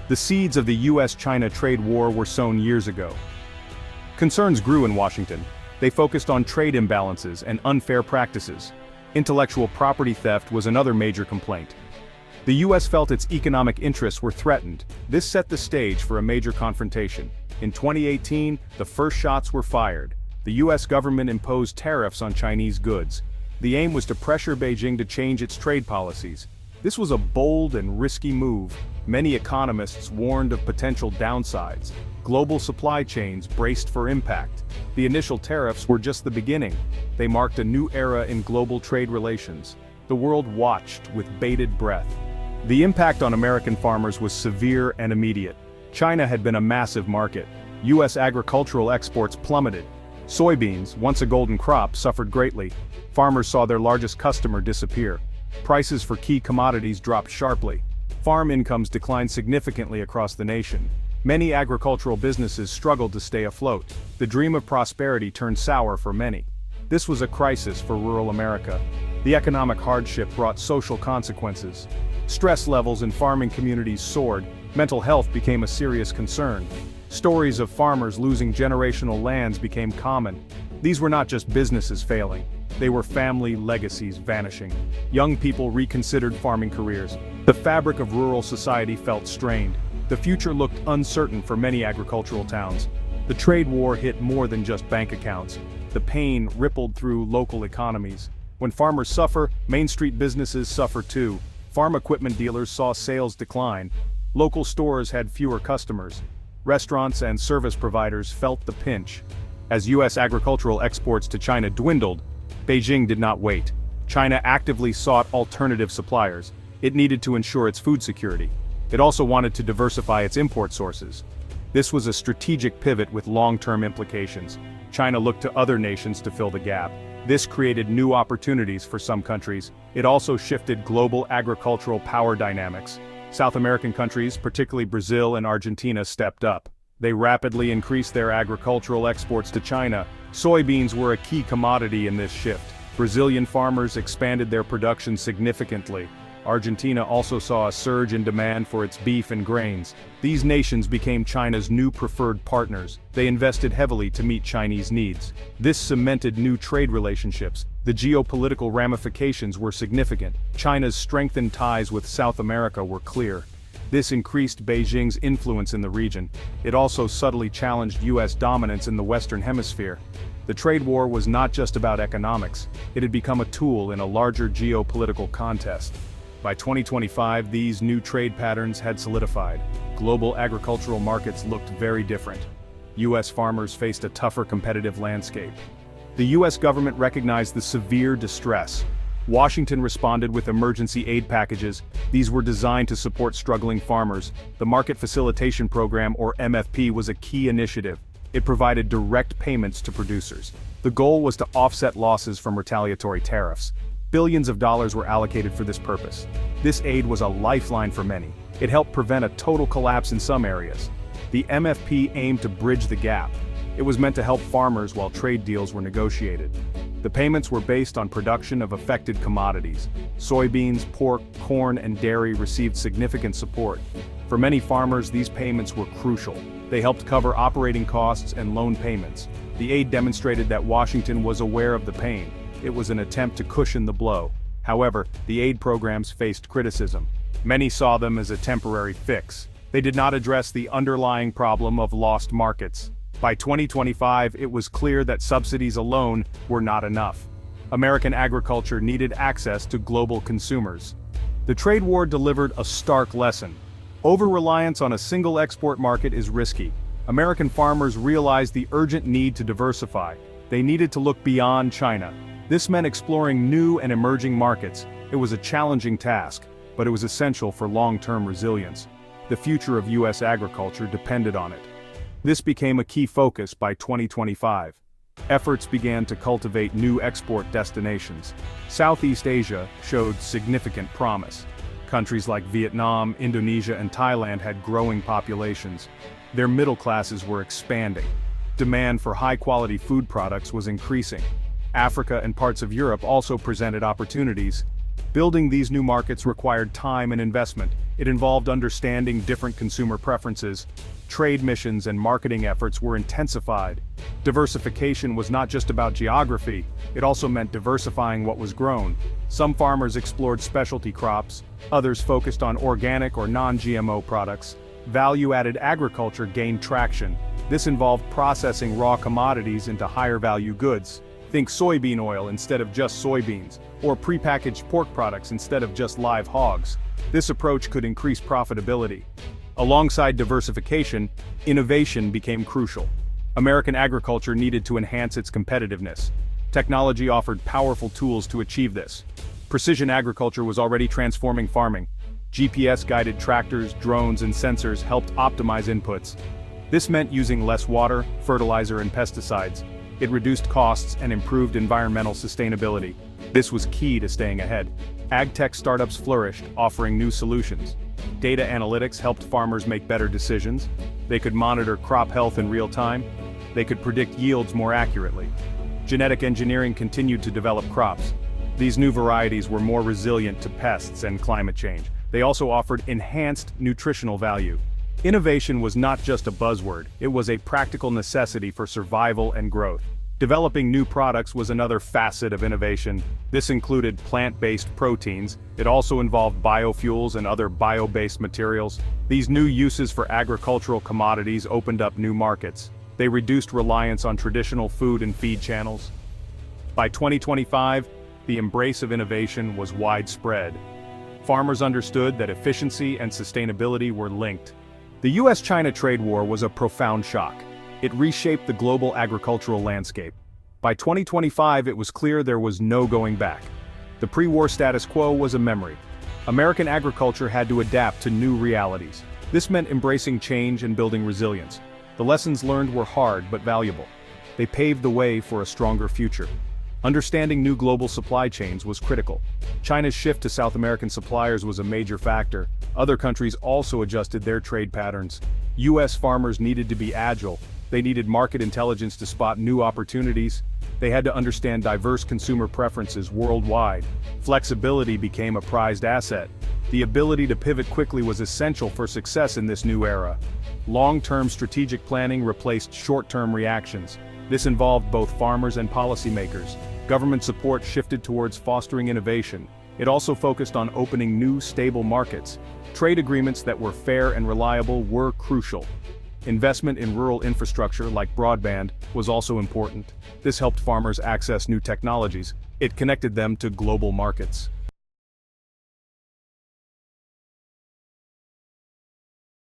The seeds of the US-China trade war were sown years ago. Concerns grew in Washington. They focused on trade imbalances and unfair practices. Intellectual property theft was another major complaint. The US felt its economic interests were threatened. This set the stage for a major confrontation. In 2018, the first shots were fired. The US government imposed tariffs on Chinese goods. The aim was to pressure Beijing to change its trade policies. This was a bold and risky move. Many economists warned of potential downsides. Global supply chains braced for impact. The initial tariffs were just the beginning. They marked a new era in global trade relations. The world watched with bated breath. The impact on American farmers was severe and immediate. China had been a massive market. US agricultural exports plummeted. Soybeans, once a golden crop, suffered greatly. Farmers saw their largest customer disappear. Prices for key commodities dropped sharply. Farm incomes declined significantly across the nation. Many agricultural businesses struggled to stay afloat. The dream of prosperity turned sour for many. This was a crisis for rural America. The economic hardship brought social consequences. Stress levels in farming communities soared. Mental health became a serious concern. Stories of farmers losing generational lands became common. These were not just businesses failing. They were family legacies vanishing. Young people reconsidered farming careers. The fabric of rural society felt strained. The future looked uncertain for many agricultural towns. The trade war hit more than just bank accounts. The pain rippled through local economies. When farmers suffer, Main Street businesses suffer too. Farm equipment dealers saw sales decline. Local stores had fewer customers. Restaurants and service providers felt the pinch. As US agricultural exports to China dwindled, Beijing did not wait. China actively sought alternative suppliers. It needed to ensure its food security. It also wanted to diversify its import sources. This was a strategic pivot with long-term implications. China looked to other nations to fill the gap. This created new opportunities for some countries. It also shifted global agricultural power dynamics. South American countries, particularly Brazil and Argentina, stepped up. They rapidly increased their agricultural exports to China. Soybeans were a key commodity in this shift. Brazilian farmers expanded their production significantly. Argentina also saw a surge in demand for its beef and grains. These nations became China's new preferred partners. They invested heavily to meet Chinese needs. This cemented new trade relationships. The geopolitical ramifications were significant. China's strengthened ties with South America were clear. This increased Beijing's influence in the region. It also subtly challenged US dominance in the Western Hemisphere. The trade war was not just about economics. It had become a tool in a larger geopolitical contest. By 2025, these new trade patterns had solidified. Global agricultural markets looked very different. US farmers faced a tougher competitive landscape. The US government recognized the severe distress. Washington responded with emergency aid packages. These were designed to support struggling farmers. The Market Facilitation Program, or MFP, was a key initiative. It provided direct payments to producers. The goal was to offset losses from retaliatory tariffs. Billions of dollars were allocated for this purpose. This aid was a lifeline for many. It helped prevent a total collapse in some areas. The MFP aimed to bridge the gap. It was meant to help farmers while trade deals were negotiated. The payments were based on production of affected commodities. Soybeans, pork, corn, and dairy received significant support. For many farmers, these payments were crucial. They helped cover operating costs and loan payments. The aid demonstrated that Washington was aware of the pain. It was an attempt to cushion the blow. However, the aid programs faced criticism. Many saw them as a temporary fix. They did not address the underlying problem of lost markets. By 2025, it was clear that subsidies alone were not enough. American agriculture needed access to global consumers. The trade war delivered a stark lesson. Over-reliance on a single export market is risky. American farmers realized the urgent need to diversify. They needed to look beyond China. This meant exploring new and emerging markets. It was a challenging task, but it was essential for long-term resilience. The future of US agriculture depended on it. This became a key focus by 2025. Efforts began to cultivate new export destinations. Southeast Asia showed significant promise. Countries like Vietnam, Indonesia, and Thailand had growing populations. Their middle classes were expanding. Demand for high-quality food products was increasing. Africa and parts of Europe also presented opportunities. Building these new markets required time and investment. It involved understanding different consumer preferences. Trade missions and marketing efforts were intensified. Diversification was not just about geography, it also meant diversifying what was grown. Some farmers explored specialty crops, others focused on organic or non-GMO products. Value-added agriculture gained traction. This involved processing raw commodities into higher-value goods. Think soybean oil instead of just soybeans, or prepackaged pork products instead of just live hogs. This approach could increase profitability. Alongside diversification, innovation became crucial. American agriculture needed to enhance its competitiveness. Technology offered powerful tools to achieve this. Precision agriculture was already transforming farming. GPS-guided tractors, drones, and sensors helped optimize inputs. This meant using less water, fertilizer, and pesticides. It reduced costs and improved environmental sustainability. This was key to staying ahead. Ag-tech startups flourished, offering new solutions. Data analytics helped farmers make better decisions. They could monitor crop health in real time. They could predict yields more accurately. Genetic engineering continued to develop crops. These new varieties were more resilient to pests and climate change. They also offered enhanced nutritional value. Innovation was not just a buzzword, it was a practical necessity for survival and growth. Developing new products was another facet of innovation. This included plant-based proteins. It also involved biofuels and other bio-based materials. These new uses for agricultural commodities opened up new markets. They reduced reliance on traditional food and feed channels. By 2025, the embrace of innovation was widespread. Farmers understood that efficiency and sustainability were linked. The US-China trade war was a profound shock. It reshaped the global agricultural landscape. By 2025, it was clear there was no going back. The pre-war status quo was a memory. American agriculture had to adapt to new realities. This meant embracing change and building resilience. The lessons learned were hard but valuable. They paved the way for a stronger future. Understanding new global supply chains was critical. China's shift to South American suppliers was a major factor. Other countries also adjusted their trade patterns. US farmers needed to be agile. They needed market intelligence to spot new opportunities. They had to understand diverse consumer preferences worldwide. Flexibility became a prized asset. The ability to pivot quickly was essential for success in this new era. Long-term strategic planning replaced short-term reactions. This involved both farmers and policymakers. Government support shifted towards fostering innovation. It also focused on opening new, stable markets. Trade agreements that were fair and reliable were crucial. Investment in rural infrastructure like broadband was also important. This helped farmers access new technologies. It connected them to global markets.